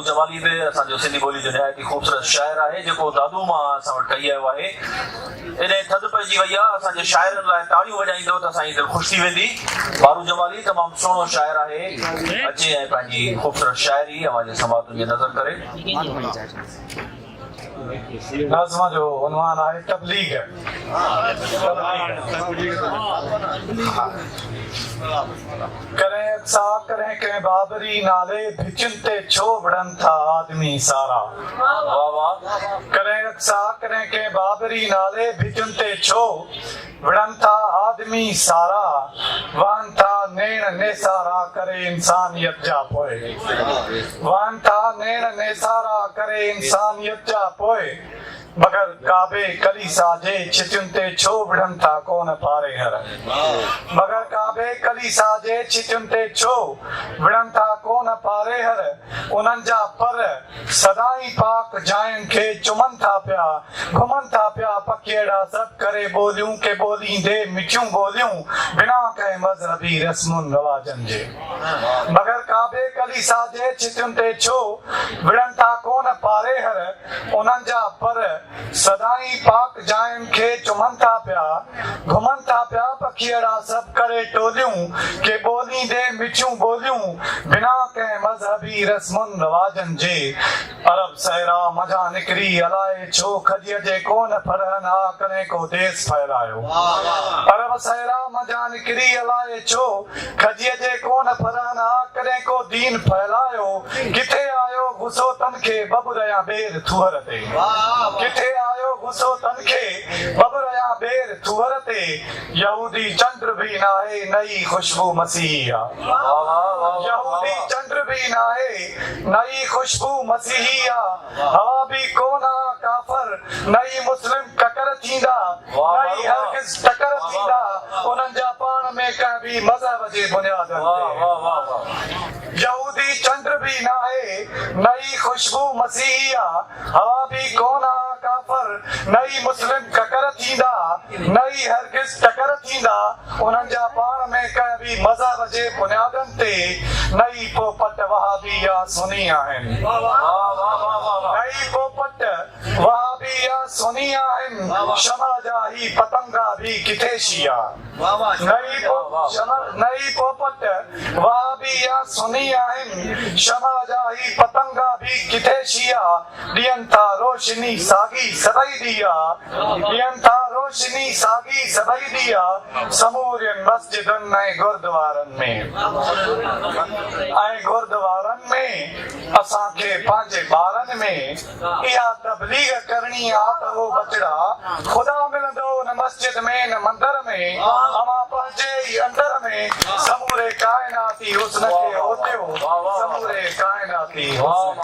बारू जमाली बि असांजो सिंधी ॿोली जो निहायती ख़ूबसूरत शाइर आहे जेको दादू मां असां वटि कई आयो आहे। एॾे थधि पइजी वई आहे, असांजे शाइरनि लाइ ताड़ियूं वॼाईंदो त असांजी दिलि ख़ुशि थी वेंदी। बारू जमाली तमामु सुहिणो शाइर आहे, अचे ऐं पंहिंजी ख़ूबसूरत शाइरी अवांजे समातुनि जी नज़र करे। नज़्म जो उन्वान आहे तबलीग। करें अक्सा करें के बाबरी नाले भिचन ते छो वड़न था आदमी सारा। करें अक्सा करें के बाबरी नाले भिचन ते छो वड़न था आदमी सारा। वन था नेण नेसारा करे इंसानियत जा पोए। वन था नेण नेसारा करे इंसानियत जा पोए। मगर काबे कलीसा जे छितियुनि ते छो विढ़नि था कोन पारे हर। मगर काबे कलीसा जे छितियुनि ते छो विढ़नि था कोन पारे हर। उन्हनि जा पर सदाई पाक जायुनि खे चुमनि था पिया, घुमनि था पिया पखिड़ा सभु करे ॿोलियूं के ॿोलींदे मिठियूं ॿोलियूं बिना कंहिं मज़हबी रस्मुनि रवाजनि जे। मगर काबे कलीसा जे छितियुनि ते छो विढ़नि था कोन पारे हर। उन्हनि जा पर सदाई पाक जायुनि खे चुमनि था पिया, घुमनि था पिया पखिड़ा सभु करे टोलियूं के ॿोलींदे मिठियूं ॿोलियूं बिना कंहिं मज़हबी रस्मुनि रवाजनि जे। अरब सहरा मज़ा निकिरी अलाए छो खजीअ जे कोन फरहन आ कॾहिं को देस फैलायो। अरब सहरा मज़ा निकिरी अलाए छो खजीअ जे कोन फरहन आ कॾहिं को दीन फैलायो। किथे आयो गुस्सो तन खे बबुरया बेर थुहर ते। किथे आयो गुस्सो तन खे बबुरया बेर थुहर ते। यहूदी चंद्र भी नाहे नई खुशबू मसीही आ। यहूदी चंद्र भी नाहे नई खुशबू मसीही आ। हवा भी कोना काफर नई मुस्लिम ककर थींदा, नई हरगिज़ टकर थींदा उन्हनि जा पाण में कंहिं बि मज़हब जे बुनियादनि ते। यहूदी चंद्र भी नाहे नई खुशबू मसीही आ। हवा भी कोना काफर नई मुस्लिम ककर थींदा, नई हरगिज़ टकर थींदा उन्हनि जा पाण में कंहिं बि मज़हब जे बुनियादनि ते। नई पोपट वहाबी या सुनी आहिनि। नई पोपट वहाबी या सुनी आहिनि। शमा जा ही पतंगा भी किथे शिया। नई पोपट वहाबी या सुनी आहिनि। शमा जा ही पतंगा भी किथे शिया। ॾियनि था रोशनी सागी सभई दिया। ॾियनि था रोशनी सागी सभई दिया समूरियुनि मस्जिदुनि ऐं गुरुद्वारनि में। ऐं गुरुद्वारनि में असांखे पंहिंजे ॿारनि में इहा तबलीग करणी आहे त उहो बचड़ा ख़ुदा मिलंदो न मस्जिद में न मंदर में। अमां पंहिंजे ई अंदर में समूरे काइनाती हुस्न खे ओतियो। समूरे काइनाती हुस्न